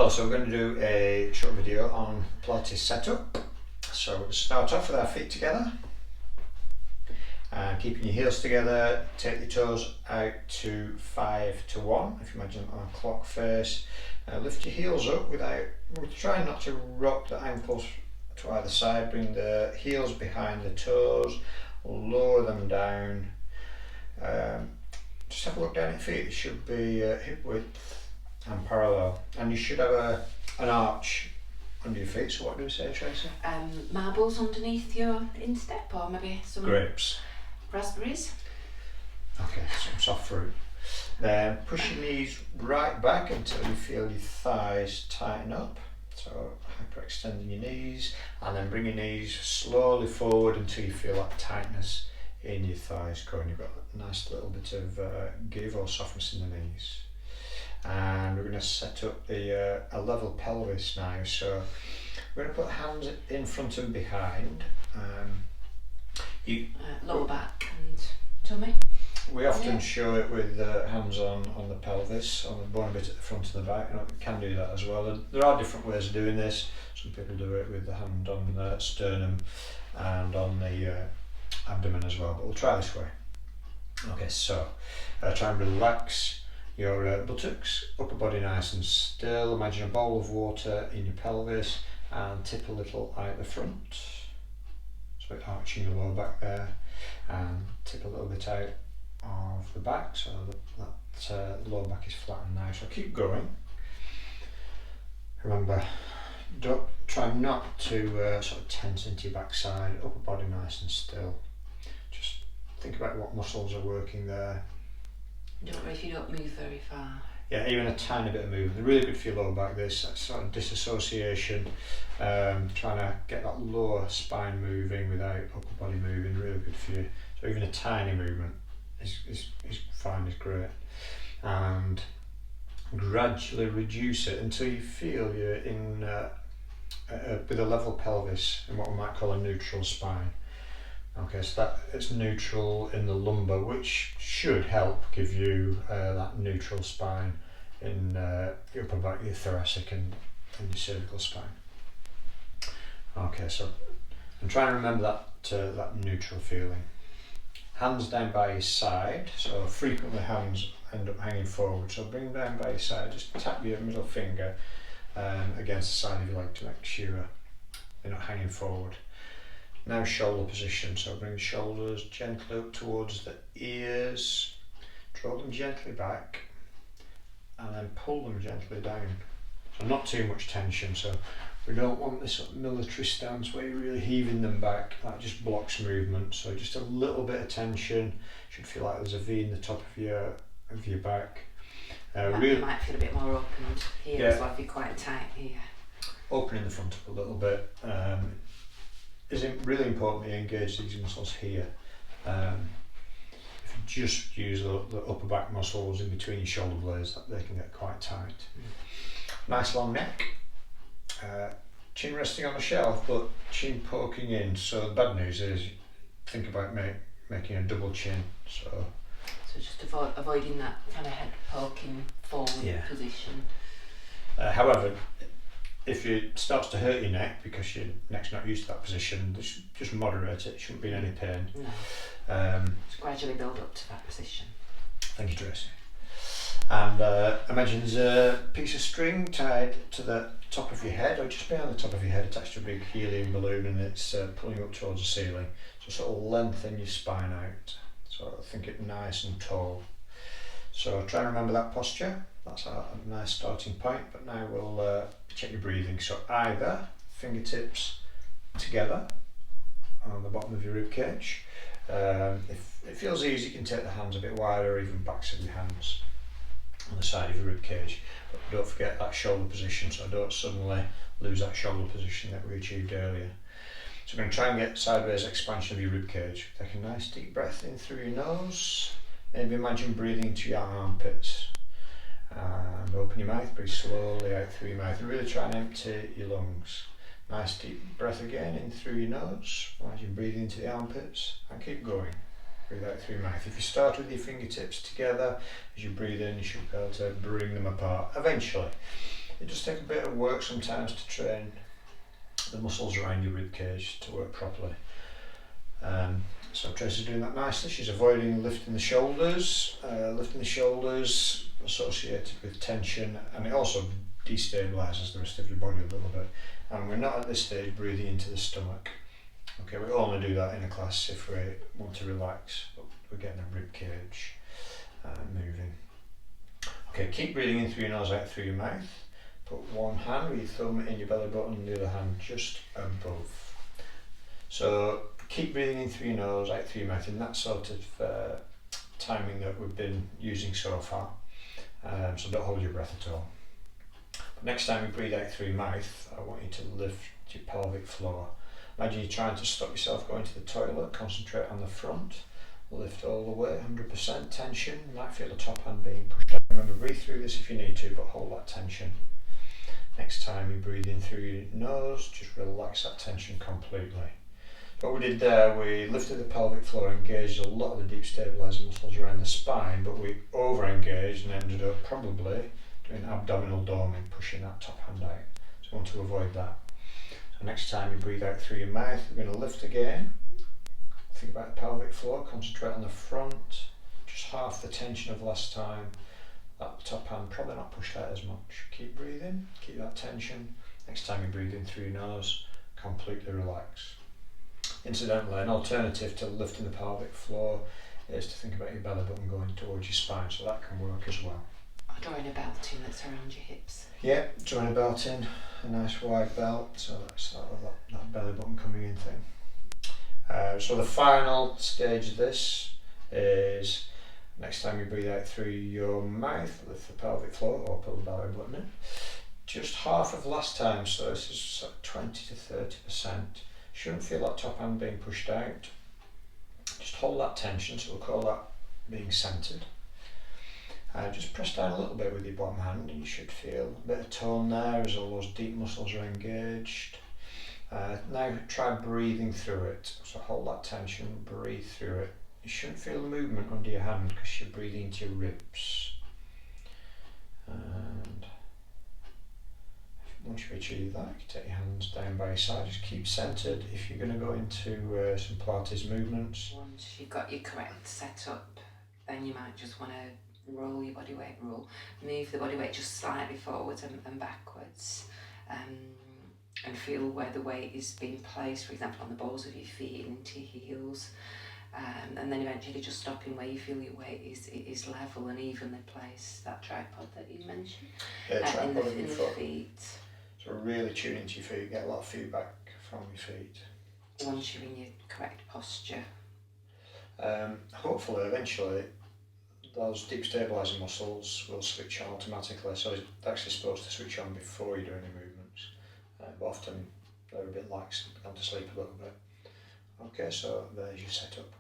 Hello, so we're going to do a short video on Pilates Set Up. So we'll start off with our feet together and keeping your heels together. Take your toes out to 5 to 1, if you imagine on a clock face. Lift your heels up without, we're trying not to rock the ankles to either side. Bring the heels behind the toes, lower them down. Just have a look down at your feet. It should be hip width and parallel, and you should have an arch under your feet. So what do we say, Tracy? Marbles underneath your instep, or maybe some grapes, raspberries. Okay, some soft fruit. Then push your knees right back until you feel your thighs tighten up. So hyperextending your knees, and then bring your knees slowly forward until you feel that tightness in your thighs going. You've got a nice little bit of give or softness in the knees. And we're going to set up a level pelvis now. So we're going to put hands in front and behind. Lower back and tummy. We often show it with hands on the pelvis, on the bone bit at the front and the back. You can do that as well. And there are different ways of doing this. Some people do it with the hand on the sternum and on the abdomen as well, but we'll try this way. Okay, so try and relax your buttocks, upper body nice and still. Imagine a bowl of water in your pelvis and tip a little out the front. So arching your lower back there, and tip a little bit out of the back so that the lower back is flattened now. So keep going. Remember, try not to sort of tense into your backside, upper body nice and still. Just think about what muscles are working there. Don't worry if you don't move very far. Yeah, even a tiny bit of movement. They're really good for your lower back. This sort of disassociation, trying to get that lower spine moving without upper body moving, really good for you. So even a tiny movement is fine, is great. And gradually reduce it until you feel you're in with a level pelvis in what we might call a neutral spine. Okay, so that it's neutral in the lumbar, which should help give you that neutral spine in your upper back, your thoracic and your cervical spine. Okay, so I'm trying to remember that neutral feeling. Hands down by your side, so frequently hands end up hanging forward. So bring them down by your side, just tap your middle finger against the side of your leg to make sure they're not hanging forward. Now shoulder position, so bring the shoulders gently up towards the ears, draw them gently back and then pull them gently down. So not too much tension, so we don't want this sort of military stance where you're really heaving them back, that just blocks movement. So just a little bit of tension, should feel like there's a V in the top of your back. You might feel a bit more opened here as well if you're quite tight here. Opening the front up a little bit. Is it really important that you engage these muscles here. If you just use the upper back muscles in between your shoulder blades, they can get quite tight. Nice long neck, chin resting on the shelf but chin poking in. So the bad news is think about making a double chin. So just avoiding that kind of head poking forward position. However, if it starts to hurt your neck because your neck's not used to that position, just moderate it. It shouldn't be in any pain. No. Just gradually build up to that position. Thank you, Tracy. And imagine there's a piece of string tied to the top of your head, or just behind the top of your head, attached to a big helium balloon, and it's pulling up towards the ceiling. So sort of lengthen your spine out. So think it nice and tall. So try and remember that posture. That's a nice starting point, but now we'll check your breathing. So either fingertips together on the bottom of your rib cage. If it feels easy, you can take the hands a bit wider, or even backs of your hands on the side of your rib cage. But don't forget that shoulder position, so don't suddenly lose that shoulder position that we achieved earlier. So we're going to try and get sideways expansion of your rib cage. Take a nice deep breath in through your nose. Maybe imagine breathing into your armpits. And open your mouth, breathe slowly out through your mouth, and really try and empty your lungs. Nice deep breath again in through your nose, imagine breathing into the armpits, and keep going. Breathe out through your mouth. If you start with your fingertips together, as you breathe in, you should be able to bring them apart eventually. It does take a bit of work sometimes to train the muscles around your rib cage to work properly. So Tracy's doing that nicely. She's avoiding lifting the shoulders. Lifting the shoulders associated with tension, and it also destabilises the rest of your body a little bit. And we're not at this stage breathing into the stomach. Okay, we only do that in a class if we want to relax, but we're getting a rib cage moving. Okay, keep breathing in through your nose, out through your mouth. Put one hand with your thumb in your belly button and the other hand just above. So keep breathing in through your nose, out through your mouth in that sort of timing that we've been using so far. So don't hold your breath at all. But next time you breathe out through your mouth, I want you to lift your pelvic floor. Imagine you're trying to stop yourself going to the toilet. Concentrate on the front. Lift all the way, 100% tension. You might feel the top hand being pushed out. Remember, breathe through this if you need to, but hold that tension. Next time you breathe in through your nose, just relax that tension completely. What we did there, we lifted the pelvic floor, engaged a lot of the deep stabilising muscles around the spine, but we over-engaged and ended up probably doing abdominal doming, pushing that top hand out. So we want to avoid that. So next time you breathe out through your mouth, we're going to lift again. Think about the pelvic floor, concentrate on the front, just half the tension of last time. That top hand probably not pushed out as much. Keep breathing, keep that tension. Next time you breathe in through your nose, completely relax. Incidentally, an alternative to lifting the pelvic floor is to think about your belly button going towards your spine, so that can work as well. Or drawing a belt in that's around your hips. Yeah, drawing a belt in, a nice wide belt, so that's that belly button coming in thing. So the final stage of this is next time you breathe out through your mouth, lift the pelvic floor or pull the belly button in. Just half of last time, so this is 20 to 30%. Shouldn't feel that top hand being pushed out. Just hold that tension, so we'll call that being centred. Just press down a little bit with your bottom hand and you should feel a bit of tone there as all those deep muscles are engaged. Now try breathing through it. So hold that tension, breathe through it. You shouldn't feel the movement under your hand because you're breathing into your ribs. And once you achieve that, you can take your hands down by your side, just keep centred. If you're going to go into some Pilates movements. Once you've got your correct setup, then you might just want to roll your body weight, move the body weight just slightly forwards and backwards. And feel where the weight is being placed, for example, on the balls of your feet and into your heels. And then eventually just stopping where you feel your weight is level and evenly placed. That tripod that you mentioned. Yeah, in the feet. So really tune into your feet, get a lot of feedback from your feet. Once you're in your correct posture. Hopefully, eventually, those deep stabilising muscles will switch on automatically. So it's actually supposed to switch on before you do any movements. But often they're a bit lax, gone to sleep a little bit. Okay, so there's your setup.